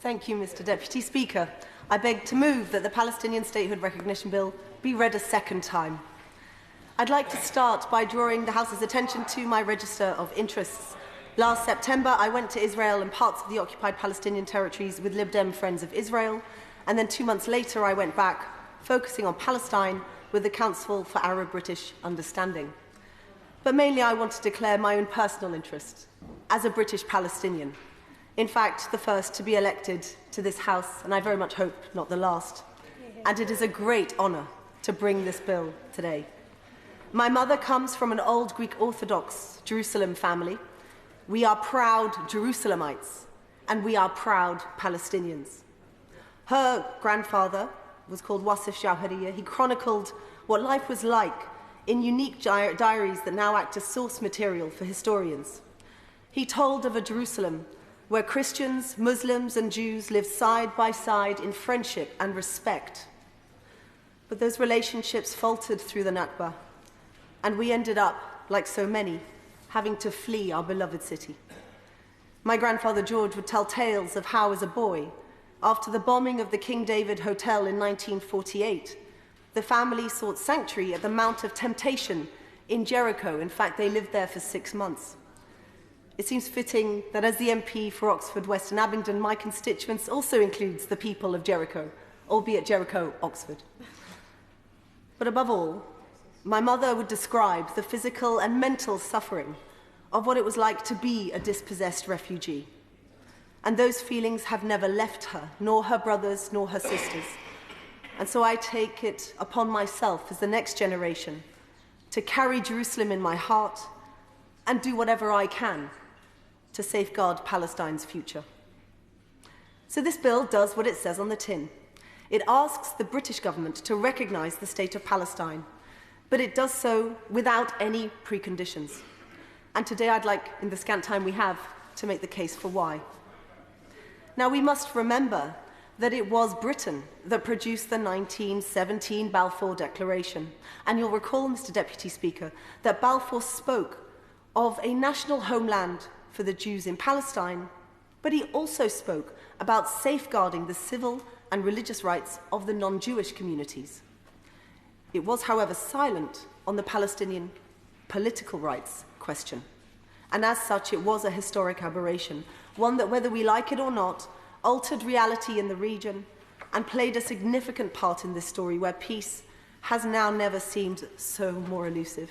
Thank you, Mr. Deputy Speaker. I beg to move that the Palestinian Statehood Recognition Bill be read a second time. I'd like to start by drawing the House's attention to my register of interests. Last September, I went to Israel and parts of the occupied Palestinian territories with Lib Dem Friends of Israel, and then 2 months later I went back, focusing on Palestine with the Council for Arab-British Understanding. But mainly I want to declare my own personal interest as a British Palestinian. In fact, the first to be elected to this House, and I very much hope not the last. And it is a great honour to bring this bill today. My mother comes from an old Greek Orthodox Jerusalem family. We are proud Jerusalemites, and we are proud Palestinians. Her grandfather was called Wasif Jawhariya. He chronicled what life was like in unique diaries that now act as source material for historians. He told of a Jerusalem where Christians, Muslims and Jews lived side by side in friendship and respect. But those relationships faltered through the Nakba, and we ended up, like so many, having to flee our beloved city. My grandfather George would tell tales of how, as a boy, after the bombing of the King David Hotel in 1948, the family sought sanctuary at the Mount of Temptation in Jericho. In fact, they lived there for 6 months. It seems fitting that as the MP for Oxford, West and Abingdon, my constituents also includes the people of Jericho, albeit Jericho, Oxford. But above all, my mother would describe the physical and mental suffering of what it was like to be a dispossessed refugee. And those feelings have never left her, nor her brothers, nor her sisters. And so I take it upon myself as the next generation to carry Jerusalem in my heart and do whatever I can to safeguard Palestine's future. So this bill does what it says on the tin. It asks the British government to recognise the state of Palestine, but it does so without any preconditions. And today I'd like, in the scant time we have, to make the case for why. Now, we must remember that it was Britain that produced the 1917 Balfour Declaration. And you'll recall, Mr. Deputy Speaker, that Balfour spoke of a national homeland for the Jews in Palestine, but he also spoke about safeguarding the civil and religious rights of the non-Jewish communities. It was, however, silent on the Palestinian political rights question. And as such, it was a historic aberration, one that, whether we like it or not, altered reality in the region and played a significant part in this story where peace has now never seemed so more elusive.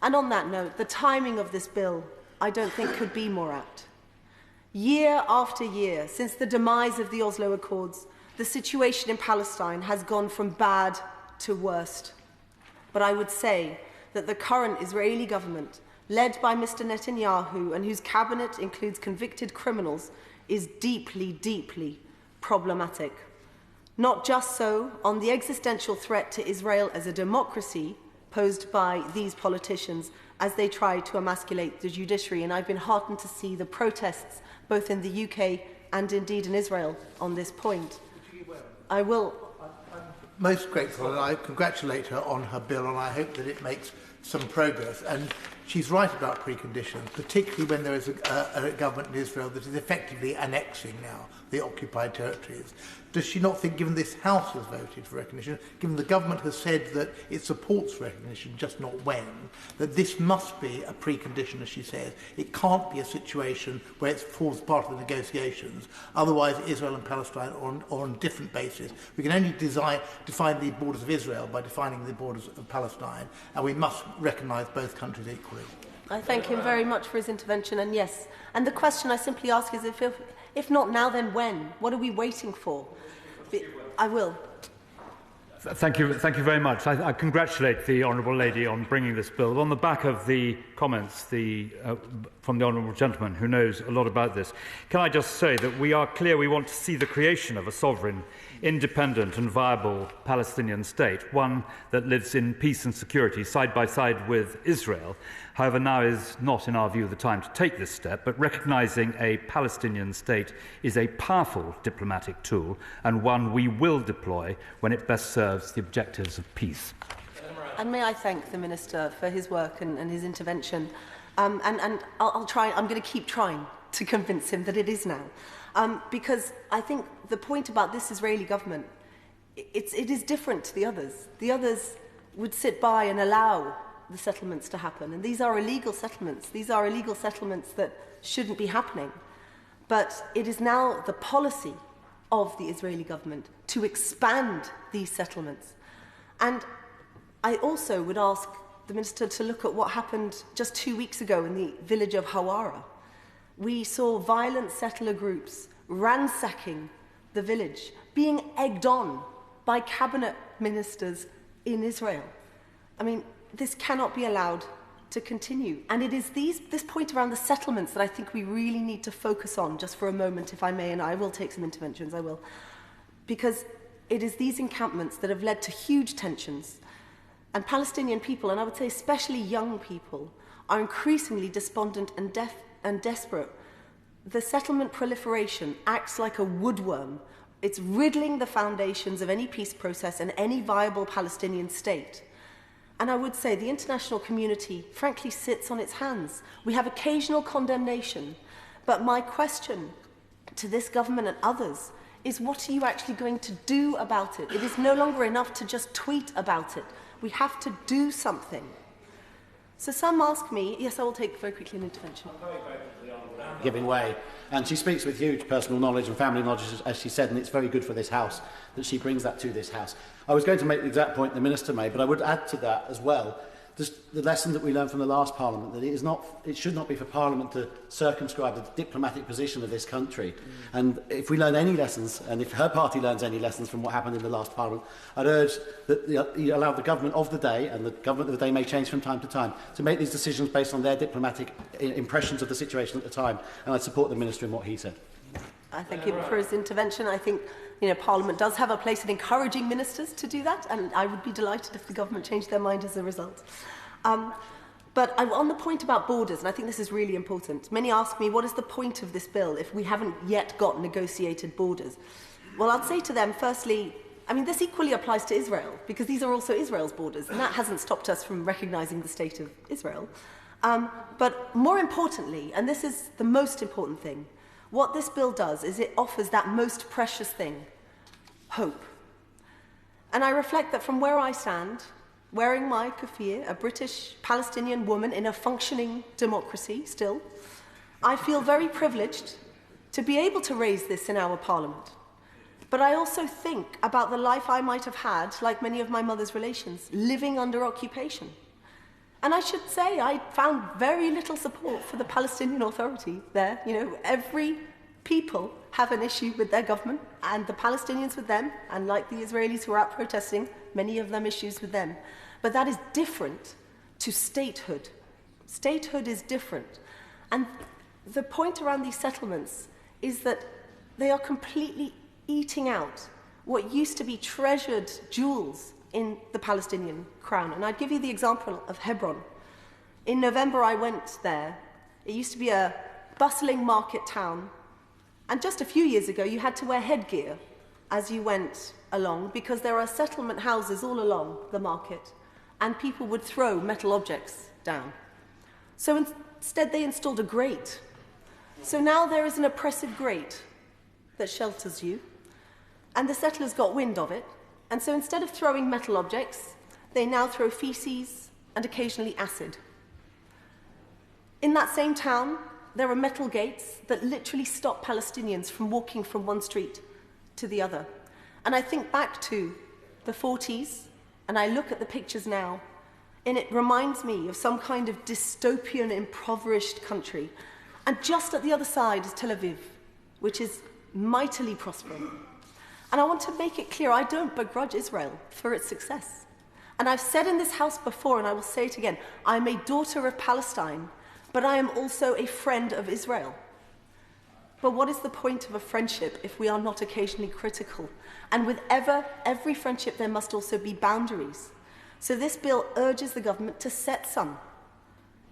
And on that note, the timing of this bill, I don't think, could be more apt. Year after year, since the demise of the Oslo Accords, the situation in Palestine has gone from bad to worst. But I would say that the current Israeli government, led by Mr. Netanyahu, and whose cabinet includes convicted criminals, is deeply, deeply problematic. Not just so on the existential threat to Israel as a democracy posed by these politicians as they try to emasculate the judiciary, and I've been heartened to see the protests both in the UK and indeed in Israel on this point. I will. I'm most grateful, and I congratulate her on her bill, and I hope that it makes some progress. And she's right about preconditions, particularly when there is a government in Israel that is effectively annexing now the occupied territories. Does she not think, given this House has voted for recognition, given the government has said that it supports recognition, just not when, that this must be a precondition, as she says? It can't be a situation where it forms part of the negotiations. Otherwise, Israel and Palestine are on different bases. We can only define the borders of Israel by defining the borders of Palestine, and we must recognise both countries equally. I thank him very much for his intervention, and yes. And the question I simply ask is, if not now, then when? What are we waiting for? I will. Thank you very much. I congratulate the Honourable Lady on bringing this bill. On the back of the comments from the Honourable Gentleman, who knows a lot about this, can I just say that we are clear we want to see the creation of a sovereign, independent and viable Palestinian state, one that lives in peace and security side by side with Israel. However, now is not, in our view, the time to take this step, but recognising a Palestinian state is a powerful diplomatic tool and one we will deploy when it best serves the objectives of peace. And may I thank the Minister for his work and his intervention. And I'll try. I'm going to keep trying to convince him that it is now. Because I think the point about this Israeli government, it is different to the others. The others would sit by and allow the settlements to happen. And these are illegal settlements. These are illegal settlements that shouldn't be happening. But it is now the policy of the Israeli government to expand these settlements. And I also would ask the Minister to look at what happened just 2 weeks ago in the village of Hawara. We saw violent settler groups ransacking the village, being egged on by cabinet ministers in Israel. I mean, this cannot be allowed to continue. And it is this point around the settlements that I think we really need to focus on just for a moment, if I may, and I will take some interventions, I will. Because it is these encampments that have led to huge tensions. And Palestinian people, and I would say especially young people, are increasingly despondent and desperate. The settlement proliferation acts like a woodworm. It's riddling the foundations of any peace process and any viable Palestinian state. And I would say the international community, frankly, sits on its hands. We have occasional condemnation. But my question to this government and others is, what are you actually going to do about it? It is no longer enough to just tweet about it. We have to do something. So some ask me, yes, I will take very quickly an intervention. Giving way. And she speaks with huge personal knowledge and family knowledge, as she said, and it's very good for this House that she brings that to this House. I was going to make the exact point the Minister made, but I would add to that as well the lesson that we learned from the last Parliament, that it should not be for Parliament to circumscribe the diplomatic position of this country. And if we learn any lessons, and if her party learns any lessons from what happened in the last Parliament, I'd urge that you allow the government of the day, and the government of the day may change from time to time, to make these decisions based on their diplomatic impressions of the situation at the time. And I'd support the Minister in what he said. I thank him for his intervention. I think Parliament does have a place in encouraging ministers to do that, and I would be delighted if the government changed their mind as a result. But on the point about borders, and I think this is really important, many ask me, what is the point of this bill if we haven't yet got negotiated borders? Well, I'd say to them, firstly, I mean, this equally applies to Israel, because these are also Israel's borders, and that hasn't stopped us from recognising the state of Israel. But more importantly, and this is the most important thing, what this bill does is it offers that most precious thing, hope. And I reflect that from where I stand, wearing my keffiyeh, a British-Palestinian woman in a functioning democracy still, I feel very privileged to be able to raise this in our Parliament. But I also think about the life I might have had, like many of my mother's relations, living under occupation. And I should say, I found very little support for the Palestinian Authority there. Every people have an issue with their government, and the Palestinians with them, and like the Israelis who are out protesting, many of them issues with them. But that is different to statehood. Statehood is different. And the point around these settlements is that they are completely eating out what used to be treasured jewels in the Palestinian crown. And I'd give you the example of Hebron. In November, I went there. It used to be a bustling market town. And just a few years ago, you had to wear headgear as you went along, because there are settlement houses all along the market, and people would throw metal objects down. So instead, they installed a grate. So now there is an oppressive grate that shelters you, and the settlers got wind of it. And so instead of throwing metal objects, they now throw feces and occasionally acid. In that same town, there are metal gates that literally stop Palestinians from walking from one street to the other. And I think back to the 40s, and I look at the pictures now, and it reminds me of some kind of dystopian, impoverished country. And just at the other side is Tel Aviv, which is mightily prospering. And I want to make it clear, I don't begrudge Israel for its success. And I've said in this House before, and I will say it again, I'm a daughter of Palestine, but I am also a friend of Israel. But what is the point of a friendship if we are not occasionally critical? And with every friendship, there must also be boundaries. So this bill urges the government to set some.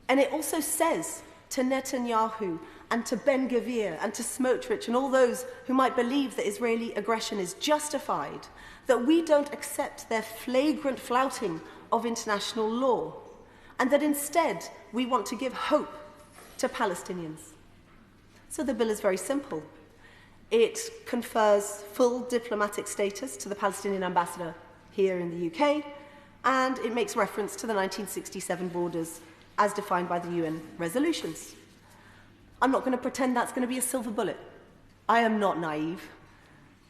And it also says to Netanyahu and to Ben-Gvir and to Smotrich and all those who might believe that Israeli aggression is justified, that we don't accept their flagrant flouting of international law, and that instead we want to give hope to Palestinians. So the bill is very simple. It confers full diplomatic status to the Palestinian ambassador here in the UK, and it makes reference to the 1967 borders as defined by the UN resolutions. I'm not going to pretend that's going to be a silver bullet. I am not naive.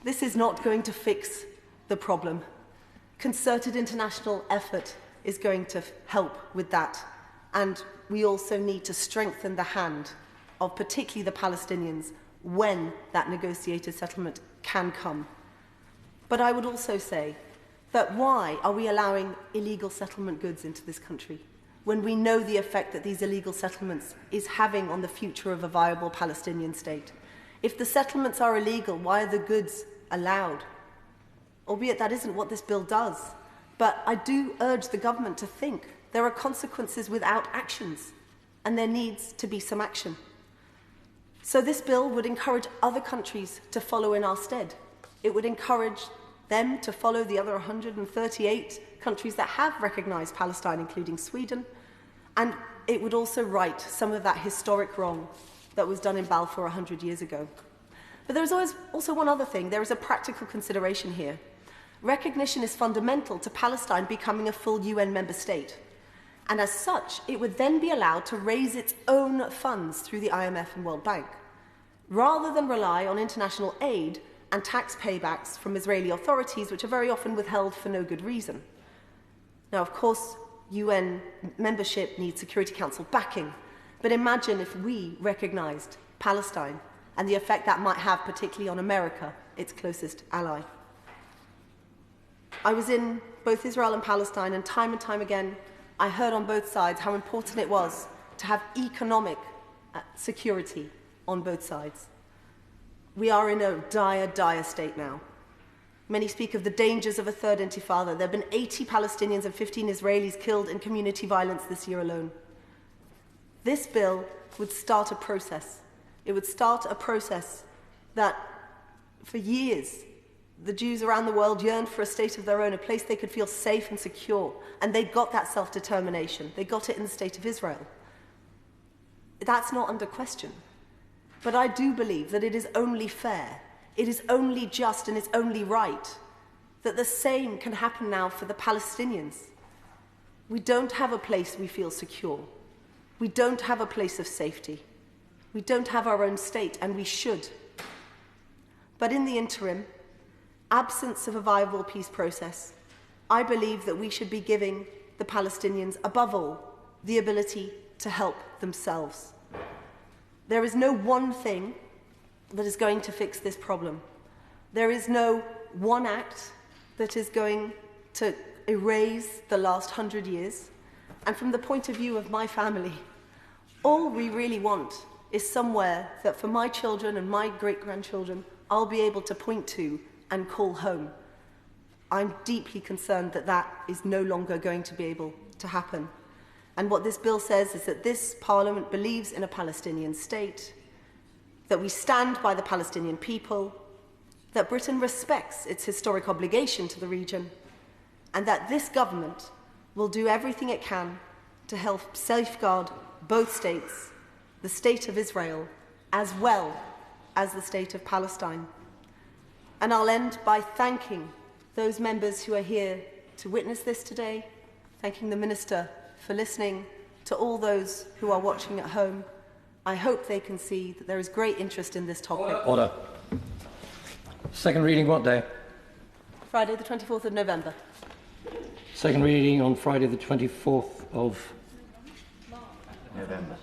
This is not going to fix the problem. Concerted international effort is going to help with that, and we also need to strengthen the hand of particularly the Palestinians when that negotiated settlement can come. But I would also say that why are we allowing illegal settlement goods into this country when we know the effect that these illegal settlements is having on the future of a viable Palestinian state? If the settlements are illegal, why are the goods allowed? Albeit that isn't what this bill does. But I do urge the government to think there are consequences without actions, and there needs to be some action. So this bill would encourage other countries to follow in our stead. It would encourage them to follow the other 138 countries that have recognised Palestine, including Sweden. And it would also right some of that historic wrong that was done in Balfour 100 years ago. But there is also one other thing. There is a practical consideration here. Recognition is fundamental to Palestine becoming a full UN member state. And as such, it would then be allowed to raise its own funds through the IMF and World Bank, rather than rely on international aid and tax paybacks from Israeli authorities, which are very often withheld for no good reason. Now, of course, UN membership needs Security Council backing, but imagine if we recognised Palestine and the effect that might have, particularly on America, its closest ally. I was in both Israel and Palestine, and time again, I heard on both sides how important it was to have economic security on both sides. We are in a dire state now. Many speak of the dangers of a third intifada. There have been 80 Palestinians and 15 Israelis killed in community violence this year alone. This bill would start a process. It would start a process that, for years, the Jews around the world yearned for a state of their own, a place they could feel safe and secure. And they got that self-determination. They got it in the state of Israel. That's not under question. But I do believe that it is only fair, it is only just, and it's only right that the same can happen now for the Palestinians. We don't have a place we feel secure. We don't have a place of safety. We don't have our own state, and we should. But in the interim, absence of a viable peace process, I believe that we should be giving the Palestinians, above all, the ability to help themselves. There is no one thing that is going to fix this problem. There is no one act that is going to erase the last 100 years. And from the point of view of my family, all we really want is somewhere that for my children and my great-grandchildren, I'll be able to point to and call home. I'm deeply concerned that that is no longer going to be able to happen. And what this bill says is that this Parliament believes in a Palestinian state, that we stand by the Palestinian people, that Britain respects its historic obligation to the region, and that this government will do everything it can to help safeguard both states, the state of Israel, as well as the state of Palestine. And I'll end by thanking those members who are here to witness this today, thanking the Minister for listening, to all those who are watching at home. I hope they can see that there is great interest in this topic. Order. Second reading what day? Friday the 24th of November. Second reading on Friday the 24th of November.